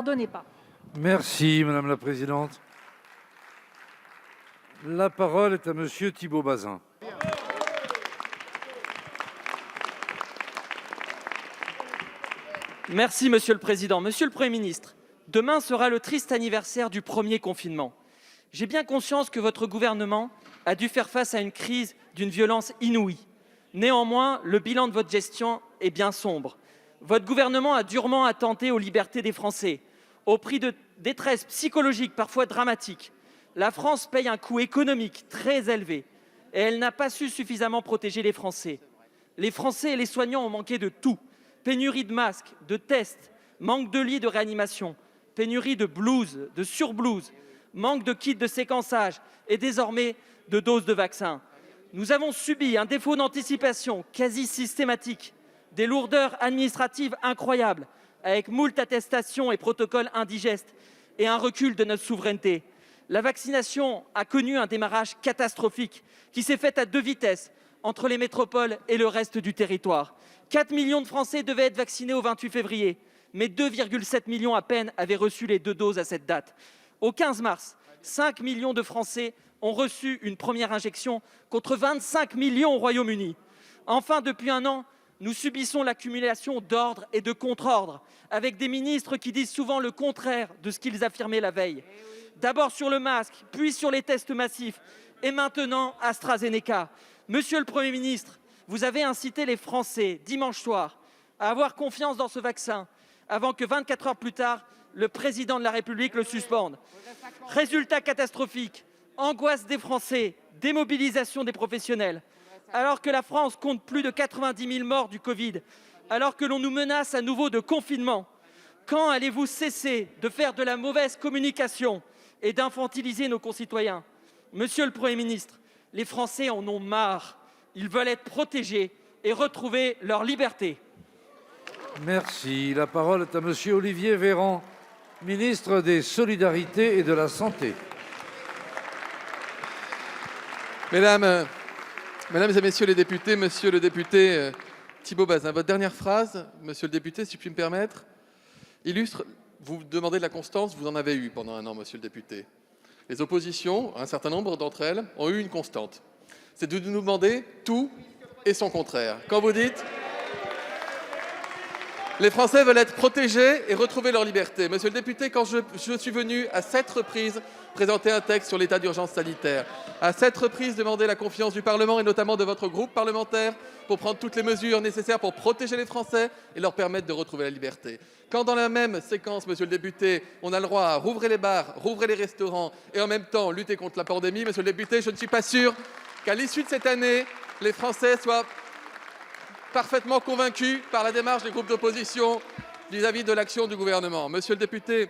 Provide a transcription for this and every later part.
Pardonnez pas. Merci, Madame la Présidente. La parole est à Monsieur Thibault Bazin. Merci, Monsieur le Président. Monsieur le Premier ministre, demain sera le triste anniversaire du premier confinement. J'ai bien conscience que votre gouvernement a dû faire face à une crise d'une violence inouïe. Néanmoins, le bilan de votre gestion est bien sombre. Votre gouvernement a durement attenté aux libertés des Français, au prix de détresse psychologique parfois dramatique. La France paye un coût économique très élevé et elle n'a pas su suffisamment protéger les Français. Les Français et les soignants ont manqué de tout. Pénurie de masques, de tests, manque de lits de réanimation, pénurie de blouses, de surblouses, manque de kits de séquençage et désormais de doses de vaccins. Nous avons subi un défaut d'anticipation quasi systématique, des lourdeurs administratives incroyables, avec moult attestations et protocoles indigestes, et un recul de notre souveraineté. La vaccination a connu un démarrage catastrophique qui s'est fait à 2 vitesses entre les métropoles et le reste du territoire. 4 millions de Français devaient être vaccinés au 28 février, mais 2,7 millions à peine avaient reçu les 2 doses à cette date. Au 15 mars, 5 millions de Français ont reçu une première injection contre 25 millions au Royaume-Uni. Enfin, depuis un an, nous subissons l'accumulation d'ordres et de contre-ordres, avec des ministres qui disent souvent le contraire de ce qu'ils affirmaient la veille. D'abord sur le masque, puis sur les tests massifs, et maintenant AstraZeneca. Monsieur le Premier ministre, vous avez incité les Français, dimanche soir, à avoir confiance dans ce vaccin, avant que 24 heures plus tard, le Président de la République le suspende. Résultat catastrophique, angoisse des Français, démobilisation des professionnels. Alors que la France compte plus de 90 000 morts du Covid, alors que l'on nous menace à nouveau de confinement, quand allez-vous cesser de faire de la mauvaise communication et d'infantiliser nos concitoyens? Monsieur le Premier ministre, les Français en ont marre. Ils veulent être protégés et retrouver leur liberté. Merci. La parole est à Monsieur Olivier Véran, ministre des Solidarités et de la Santé. Mesdames et messieurs les députés, monsieur le député Thibault Bazin, votre dernière phrase, monsieur le député, si je puis me permettre, illustre, vous demandez de la constance, vous en avez eu pendant un an, monsieur le député. Les oppositions, un certain nombre d'entre elles, ont eu une constante. C'est de nous demander tout et son contraire. Quand vous dites les Français veulent être protégés et retrouver leur liberté. Monsieur le député, quand je suis venu à 7 reprises présenter un texte sur l'état d'urgence sanitaire, à 7 reprises demander la confiance du Parlement et notamment de votre groupe parlementaire pour prendre toutes les mesures nécessaires pour protéger les Français et leur permettre de retrouver la liberté. Quand dans la même séquence, monsieur le député, on a le droit à rouvrir les bars, rouvrir les restaurants et en même temps lutter contre la pandémie, monsieur le député, je ne suis pas sûr qu'à l'issue de cette année, les Français soient parfaitement convaincus par la démarche des groupes d'opposition vis-à-vis de l'action du gouvernement. Monsieur le député,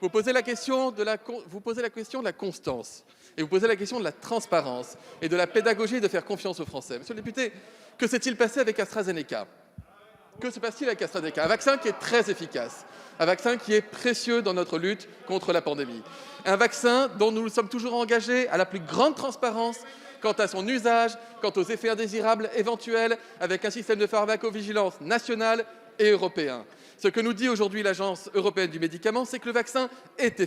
vous posez la question de la constance et vous posez la question de la transparence et de la pédagogie et de faire confiance aux Français. Monsieur le député, que s'est-il passé avec AstraZeneca? Que se passe-t-il avec AstraZeneca? Un vaccin qui est très efficace, un vaccin qui est précieux dans notre lutte contre la pandémie, un vaccin dont nous sommes toujours engagés à la plus grande transparence quant à son usage, quant aux effets indésirables éventuels, avec un système de pharmacovigilance national et européen. Ce que nous dit aujourd'hui l'Agence européenne du médicament, c'est que le vaccin est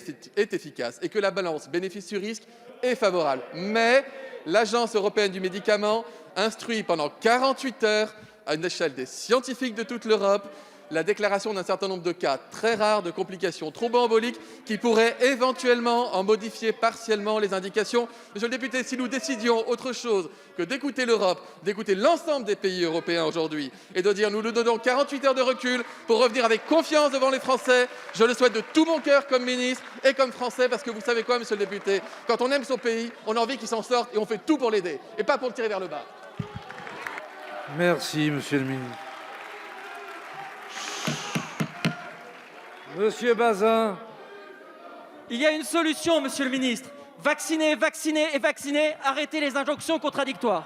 efficace et que la balance bénéfice-risque est favorable. Mais l'Agence européenne du médicament instruit pendant 48 heures, à une échelle des scientifiques de toute l'Europe, la déclaration d'un certain nombre de cas très rares de complications thromboemboliques qui pourraient éventuellement en modifier partiellement les indications. Monsieur le député, si nous décidions autre chose que d'écouter l'Europe, d'écouter l'ensemble des pays européens aujourd'hui et de dire nous nous donnons 48 heures de recul pour revenir avec confiance devant les Français, je le souhaite de tout mon cœur comme ministre et comme Français parce que vous savez quoi, monsieur le député, quand on aime son pays, on a envie qu'il s'en sorte et on fait tout pour l'aider et pas pour le tirer vers le bas. Merci, Monsieur le ministre. Monsieur Bazin. Il y a une solution, monsieur le ministre. Vacciner, vacciner et vacciner, arrêtez les injonctions contradictoires.